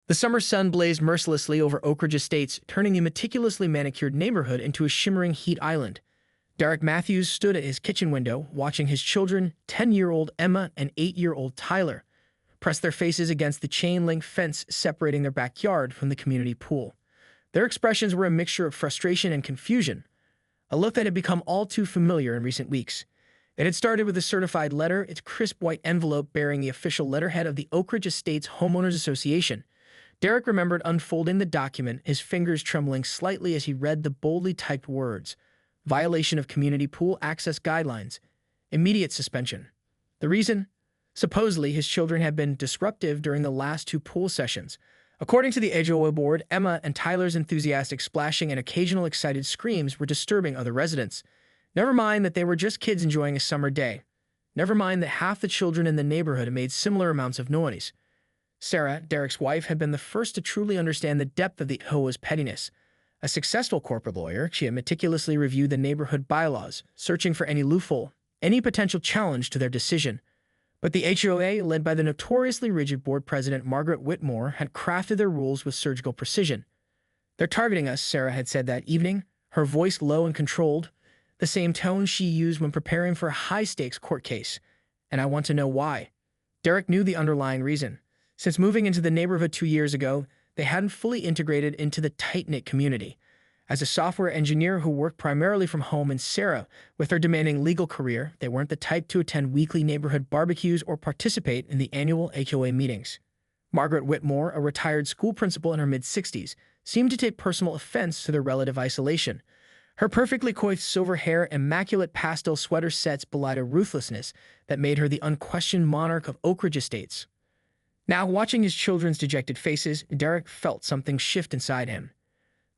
The summer sun blazed mercilessly over Oak Ridge Estates, turning a meticulously manicured neighborhood into a shimmering heat island. Derek Matthews stood at his kitchen window, watching his children, 10-year-old Emma and 8-year-old Tyler, press their faces against the chain-link fence separating their backyard from the community pool. Their expressions were a mixture of frustration and confusion, a look that had become all too familiar in recent weeks. It had started with a certified letter, its crisp white envelope bearing the official letterhead of the Oak Ridge Estates Homeowners Association. Derek remembered unfolding the document, his fingers trembling slightly as he read the boldly typed words: violation of community pool access guidelines, immediate suspension. The reason? Supposedly, his children had been disruptive during the last 2 pool sessions. According to the HOA board, Emma and Tyler's enthusiastic splashing and occasional excited screams were disturbing other residents. Never mind that they were just kids enjoying a summer day. Never mind that half the children in the neighborhood made similar amounts of noise. Sarah, Derek's wife, had been the first to truly understand the depth of the HOA's pettiness. A successful corporate lawyer, she had meticulously reviewed the neighborhood bylaws, searching for any loophole, any potential challenge to their decision. But the HOA, led by the notoriously rigid board president Margaret Whitmore, had crafted their rules with surgical precision. "They're targeting us," Sarah had said that evening, her voice low and controlled, the same tone she used when preparing for a high-stakes court case. "And I want to know why." Derek knew the underlying reason. Since moving into the neighborhood 2 years ago, they hadn't fully integrated into the tight-knit community. As a software engineer who worked primarily from home, and Sarah, with her demanding legal career, they weren't the type to attend weekly neighborhood barbecues or participate in the annual HOA meetings. Margaret Whitmore, a retired school principal in her mid-60s, seemed to take personal offense to their relative isolation. Her perfectly coiffed silver hair, immaculate pastel sweater sets belied a ruthlessness that made her the unquestioned monarch of Oak Ridge Estates. Now, watching his children's dejected faces, Derek felt something shift inside him.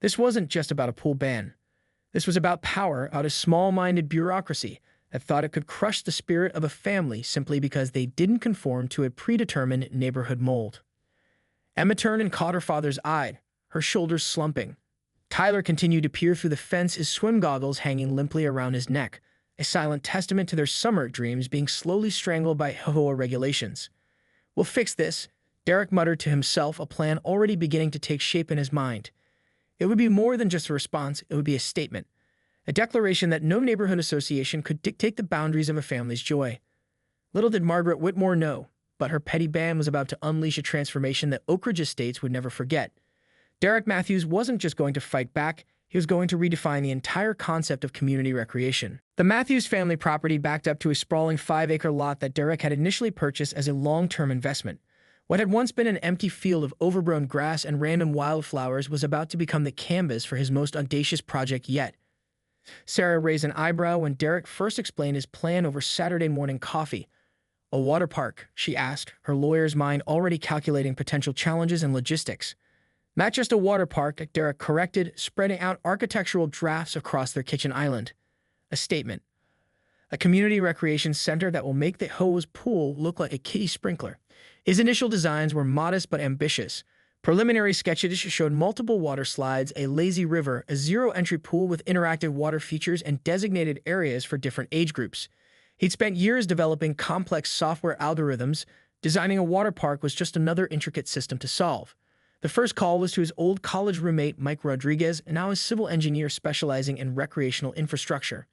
This wasn't just about a pool ban. This was about power out of small-minded bureaucracy that thought it could crush the spirit of a family simply because they didn't conform to a predetermined neighborhood mold. Emma turned and caught her father's eye, her shoulders slumping. Tyler continued to peer through the fence, his swim goggles hanging limply around his neck, a silent testament to their summer dreams being slowly strangled by HOA regulations. "We'll fix this," Derek muttered to himself, a plan already beginning to take shape in his mind. It would be more than just a response, it would be a statement. A declaration that no neighborhood association could dictate the boundaries of a family's joy. Little did Margaret Whitmore know, but her petty ban was about to unleash a transformation that Oak Ridge Estates would never forget. Derek Matthews wasn't just going to fight back, he was going to redefine the entire concept of community recreation. The Matthews family property backed up to a sprawling 5-acre lot that Derek had initially purchased as a long-term investment. What had once been an empty field of overgrown grass and random wildflowers was about to become the canvas for his most audacious project yet. Sarah raised an eyebrow when Derek first explained his plan over Saturday morning coffee. "A water park?" she asked, her lawyer's mind already calculating potential challenges and logistics. "Not just a water park," Derek corrected, spreading out architectural drafts across their kitchen island. "A statement. A community recreation center that will make the HOA's pool look like a kiddie sprinkler." His initial designs were modest but ambitious. Preliminary sketches showed multiple water slides, a lazy river, a zero-entry pool with interactive water features, and designated areas for different age groups. He'd spent years developing complex software algorithms. Designing a water park was just another intricate system to solve. The first call was to his old college roommate, Mike Rodriguez, now a civil engineer specializing in recreational infrastructure.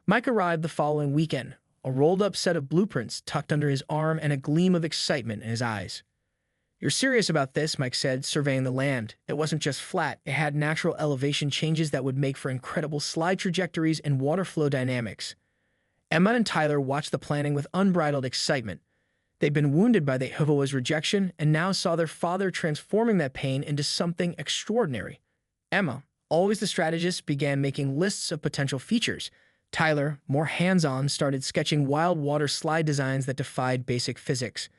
Mike arrived the following weekend, a rolled-up set of blueprints tucked under his arm and a gleam of excitement in his eyes. "You're serious about this," Mike said, surveying the land. It wasn't just flat, it had natural elevation changes that would make for incredible slide trajectories and water flow dynamics. Emma and Tyler watched the planning with unbridled excitement. They'd been wounded by the HOA's rejection and now saw their father transforming that pain into something extraordinary. Emma, always the strategist, began making lists of potential features. Tyler, more hands-on, started sketching wild water slide designs that defied basic physics.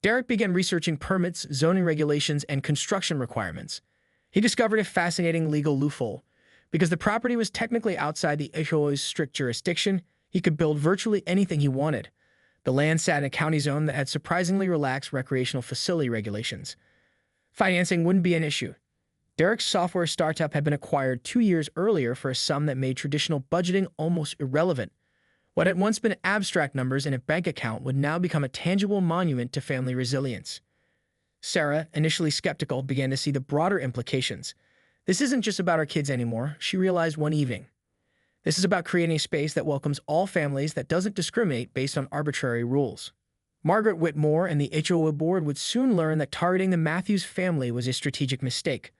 Derek began researching permits, zoning regulations, and construction requirements. He discovered a fascinating legal loophole. Because the property was technically outside the HOA's strict jurisdiction, he could build virtually anything he wanted. The land sat in a county zone that had surprisingly relaxed recreational facility regulations. Financing wouldn't be an issue. Derek's software startup had been acquired 2 years earlier for a sum that made traditional budgeting almost irrelevant. What had once been abstract numbers in a bank account would now become a tangible monument to family resilience. Sarah, initially skeptical, began to see the broader implications. This isn't just about our kids anymore, she realized one evening. This is about creating a space that welcomes all families, that doesn't discriminate based on arbitrary rules. Margaret Whitmore and the HOA board would soon learn that targeting the Matthews family was a strategic mistake.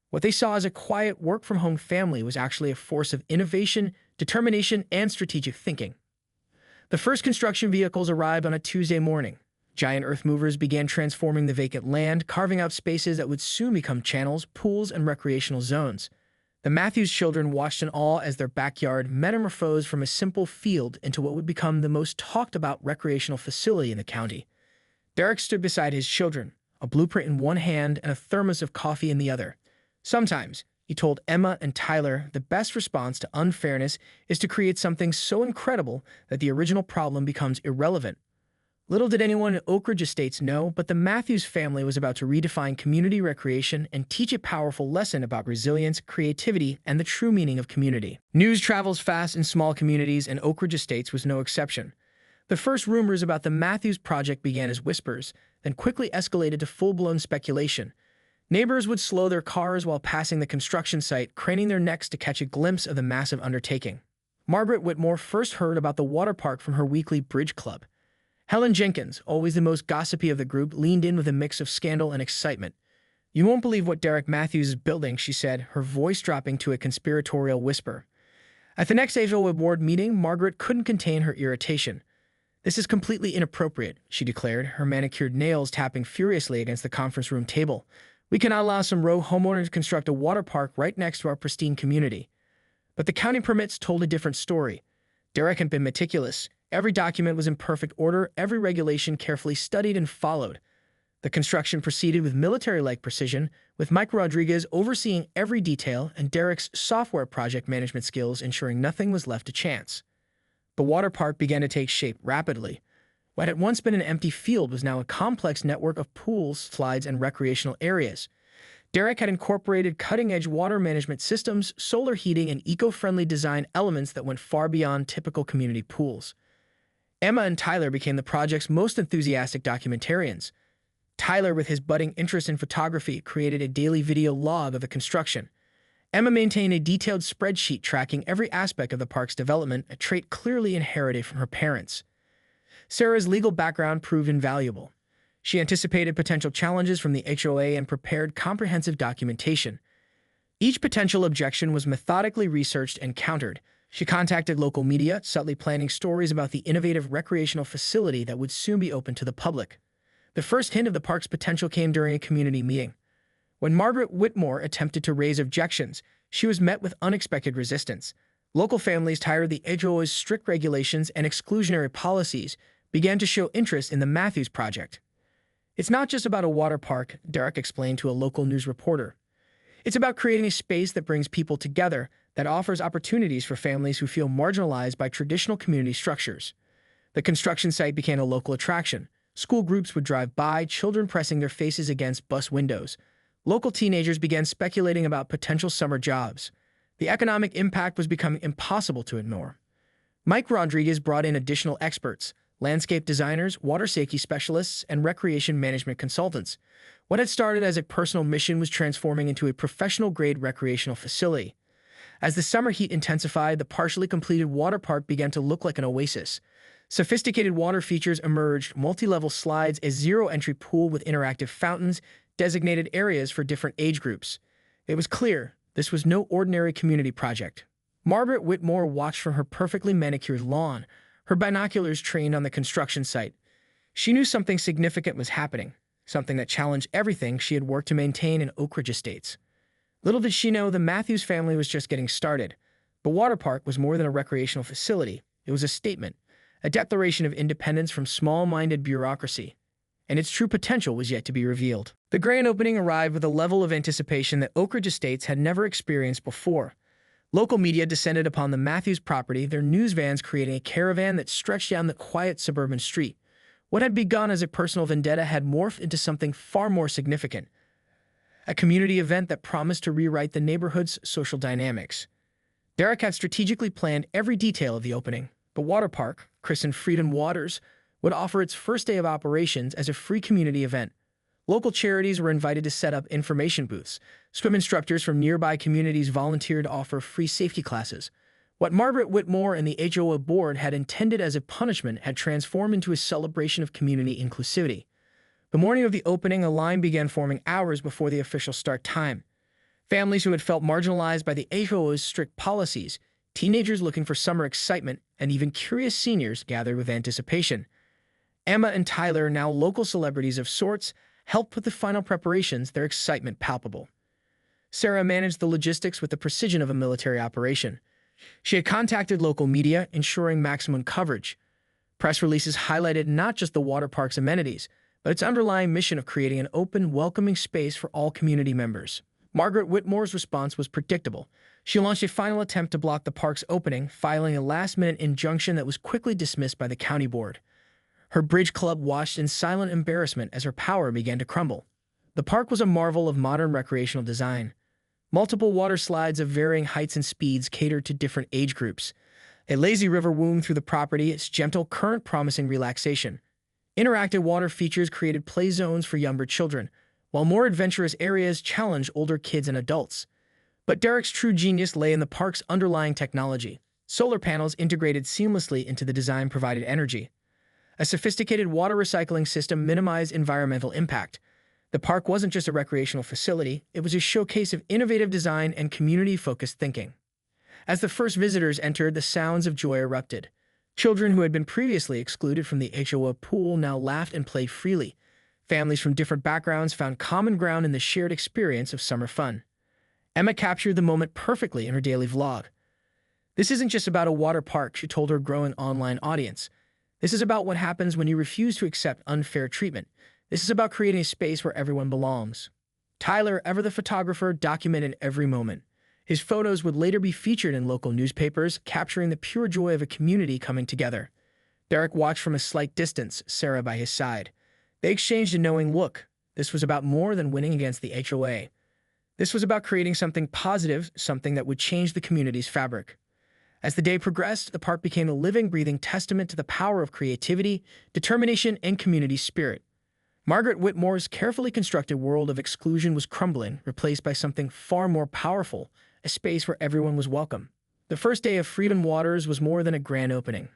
What they saw as a quiet work-from-home family was actually a force of innovation, determination, and strategic thinking. The first construction vehicles arrived on a Tuesday morning. Giant earth movers began transforming the vacant land, carving out spaces that would soon become channels, pools, and recreational zones. The Matthews children watched in awe as their backyard metamorphosed from a simple field into what would become the most talked-about recreational facility in the county. Derek stood beside his children, a blueprint in one hand and a thermos of coffee in the other. Sometimes, he told Emma and Tyler, the best response to unfairness is to create something so incredible that the original problem becomes irrelevant. Little did anyone in Oak Ridge Estates know, but the Matthews family was about to redefine community recreation and teach a powerful lesson about resilience, creativity, and the true meaning of community. News travels fast in small communities, and Oak Ridge Estates was no exception. The first rumors about the Matthews project began as whispers, then quickly escalated to full-blown speculation. Neighbors would slow their cars while passing the construction site, craning their necks to catch a glimpse of the massive undertaking. Margaret Whitmore first heard about the water park from her weekly bridge club. Helen Jenkins, always the most gossipy of the group, leaned in with a mix of scandal and excitement. "You won't believe what Derek Matthews is building," she said, her voice dropping to a conspiratorial whisper. At the next HOA board meeting, Margaret couldn't contain her irritation. "This is completely inappropriate," she declared, her manicured nails tapping furiously against the conference room table. "We cannot allow some rogue homeowner to construct a water park right next to our pristine community." But the county permits told a different story. Derek had been meticulous. Every document was in perfect order, every regulation carefully studied and followed. The construction proceeded with military-like precision, with Mike Rodriguez overseeing every detail and Derek's software project management skills ensuring nothing was left to chance. The water park began to take shape rapidly. What had once been an empty field was now a complex network of pools, slides, and recreational areas. Derek had incorporated cutting-edge water management systems, solar heating, and eco-friendly design elements that went far beyond typical community pools. Emma and Tyler became the project's most enthusiastic documentarians. Tyler, with his budding interest in photography, created a daily video log of the construction. Emma maintained a detailed spreadsheet tracking every aspect of the park's development, a trait clearly inherited from her parents. Sarah's legal background proved invaluable. She anticipated potential challenges from the HOA and prepared comprehensive documentation. Each potential objection was methodically researched and countered. She contacted local media, subtly planning stories about the innovative recreational facility that would soon be open to the public. The first hint of the park's potential came during a community meeting. When Margaret Whitmore attempted to raise objections, she was met with unexpected resistance. Local families, tired of the HOA's strict regulations and exclusionary policies, began to show interest in the Matthews project. "It's not just about a water park," Derek explained to a local news reporter. "It's about creating a space that brings people together, that offers opportunities for families who feel marginalized by traditional community structures." The construction site became a local attraction. School groups would drive by, children pressing their faces against bus windows. Local teenagers began speculating about potential summer jobs. The economic impact was becoming impossible to ignore. Mike Rodriguez brought in additional experts, landscape designers, water safety specialists, and recreation management consultants. What had started as a personal mission was transforming into a professional-grade recreational facility. As the summer heat intensified, the partially completed water park began to look like an oasis. Sophisticated water features emerged, multi-level slides, a zero-entry pool with interactive fountains, designated areas for different age groups. It was clear this was no ordinary community project. Margaret Whitmore watched from her perfectly manicured lawn, her binoculars trained on the construction site. She knew something significant was happening, something that challenged everything she had worked to maintain in Oak Ridge Estates. Little did she know the Matthews family was just getting started. The water park was more than a recreational facility. It was a statement, a declaration of independence from small-minded bureaucracy. And its true potential was yet to be revealed. The grand opening arrived with a level of anticipation that Oak Ridge Estates had never experienced before. Local media descended upon the Matthews property, their news vans creating a caravan that stretched down the quiet suburban street. What had begun as a personal vendetta had morphed into something far more significant. A community event that promised to rewrite the neighborhood's social dynamics. Derek had strategically planned every detail of the opening. The water park, christened Freedom Waters, would offer its first day of operations as a free community event. Local charities were invited to set up information booths. Swim instructors from nearby communities volunteered to offer free safety classes. What Margaret Whitmore and the HOA board had intended as a punishment had transformed into a celebration of community inclusivity. The morning of the opening, a line began forming hours before the official start time. Families who had felt marginalized by the HOA's strict policies, teenagers looking for summer excitement, and even curious seniors gathered with anticipation. Emma and Tyler, now local celebrities of sorts, helped with the final preparations, their excitement palpable. Sarah managed the logistics with the precision of a military operation. She had contacted local media, ensuring maximum coverage. Press releases highlighted not just the water park's amenities, but its underlying mission of creating an open, welcoming space for all community members. Margaret Whitmore's response was predictable. She launched a final attempt to block the park's opening, filing a last-minute injunction that was quickly dismissed by the county board. Her bridge club watched in silent embarrassment as her power began to crumble. The park was a marvel of modern recreational design. Multiple water slides of varying heights and speeds catered to different age groups. A lazy river wound through the property, its gentle current promising relaxation. Interactive water features created play zones for younger children, while more adventurous areas challenged older kids and adults. But Derek's true genius lay in the park's underlying technology. Solar panels integrated seamlessly into the design provided energy. A sophisticated water recycling system minimized environmental impact. The park wasn't just a recreational facility, it was a showcase of innovative design and community-focused thinking. As the first visitors entered, the sounds of joy erupted. Children who had been previously excluded from the HOA pool now laughed and played freely. Families from different backgrounds found common ground in the shared experience of summer fun. Emma captured the moment perfectly in her daily vlog. "This isn't just about a water park," she told her growing online audience. "This is about what happens when you refuse to accept unfair treatment. This is about creating a space where everyone belongs." Tyler, ever the photographer, documented every moment. His photos would later be featured in local newspapers, capturing the pure joy of a community coming together. Derek watched from a slight distance, Sarah by his side. They exchanged a knowing look. This was about more than winning against the HOA. This was about creating something positive, something that would change the community's fabric. As the day progressed, the park became a living, breathing testament to the power of creativity, determination, and community spirit. Margaret Whitmore's carefully constructed world of exclusion was crumbling, replaced by something far more powerful, a space where everyone was welcome. The first day of Freedom Waters was more than a grand opening.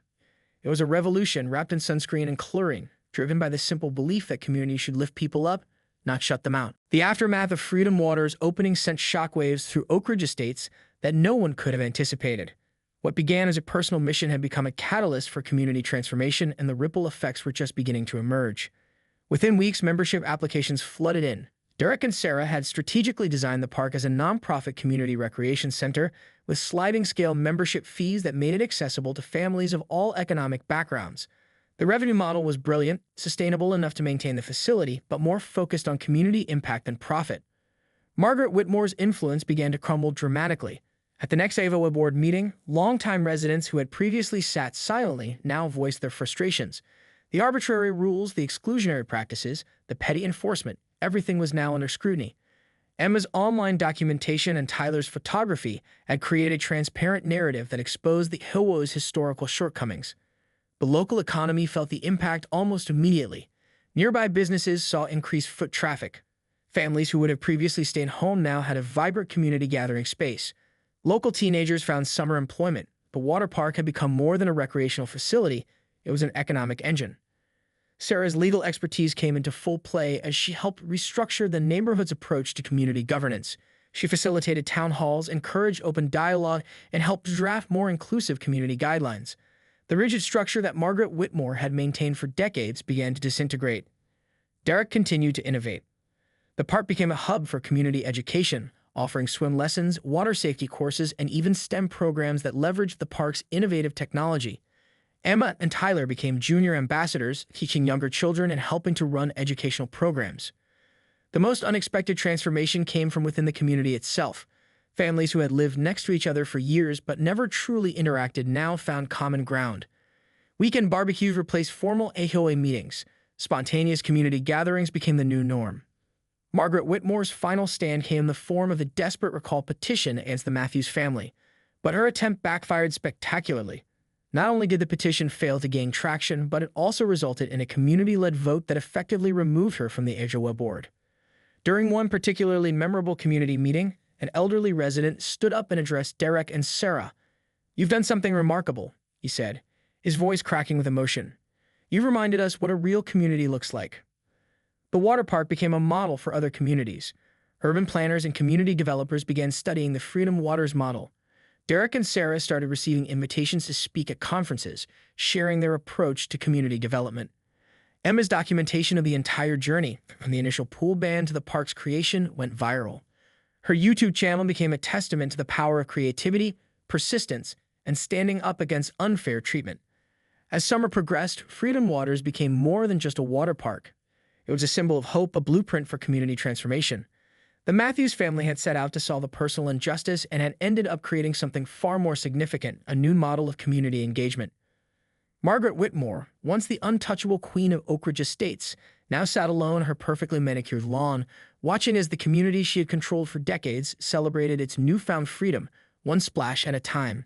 It was a revolution wrapped in sunscreen and chlorine, driven by the simple belief that communities should lift people up, not shut them out. The aftermath of Freedom Waters' opening sent shockwaves through Oak Ridge Estates that no one could have anticipated. What began as a personal mission had become a catalyst for community transformation, and the ripple effects were just beginning to emerge. Within weeks, membership applications flooded in. Derek and Sarah had strategically designed the park as a nonprofit community recreation center with sliding-scale membership fees that made it accessible to families of all economic backgrounds. The revenue model was brilliant, sustainable enough to maintain the facility, but more focused on community impact than profit. Margaret Whitmore's influence began to crumble dramatically. At the next HOA board meeting, longtime residents who had previously sat silently now voiced their frustrations. The arbitrary rules, the exclusionary practices, the petty enforcement, everything was now under scrutiny. Emma's online documentation and Tyler's photography had created a transparent narrative that exposed the HOA's historical shortcomings. The local economy felt the impact almost immediately. Nearby businesses saw increased foot traffic. Families who would have previously stayed home now had a vibrant community gathering space. Local teenagers found summer employment. The water park had become more than a recreational facility, it was an economic engine. Sarah's legal expertise came into full play as she helped restructure the neighborhood's approach to community governance. She facilitated town halls, encouraged open dialogue, and helped draft more inclusive community guidelines. The rigid structure that Margaret Whitmore had maintained for decades began to disintegrate. Derek continued to innovate. The park became a hub for community education, offering swim lessons, water safety courses, and even STEM programs that leveraged the park's innovative technology. Emma and Tyler became junior ambassadors, teaching younger children and helping to run educational programs. The most unexpected transformation came from within the community itself. Families who had lived next to each other for years but never truly interacted now found common ground. Weekend barbecues replaced formal HOA meetings. Spontaneous community gatherings became the new norm. Margaret Whitmore's final stand came in the form of a desperate recall petition against the Matthews family, but her attempt backfired spectacularly. Not only did the petition fail to gain traction, but it also resulted in a community-led vote that effectively removed her from the HOA board. During one particularly memorable community meeting, an elderly resident stood up and addressed Derek and Sarah. "You've done something remarkable," he said, his voice cracking with emotion. "You've reminded us what a real community looks like." The water park became a model for other communities. Urban planners and community developers began studying the Freedom Waters model. Derek and Sarah started receiving invitations to speak at conferences, sharing their approach to community development. Emma's documentation of the entire journey, from the initial pool ban to the park's creation, went viral. Her YouTube channel became a testament to the power of creativity, persistence, and standing up against unfair treatment. As summer progressed, Freedom Waters became more than just a water park. It was a symbol of hope, a blueprint for community transformation. The Matthews family had set out to solve a personal injustice and had ended up creating something far more significant, a new model of community engagement. Margaret Whitmore, once the untouchable queen of Oak Ridge Estates, now sat alone on her perfectly manicured lawn, watching as the community she had controlled for decades celebrated its newfound freedom, one splash at a time.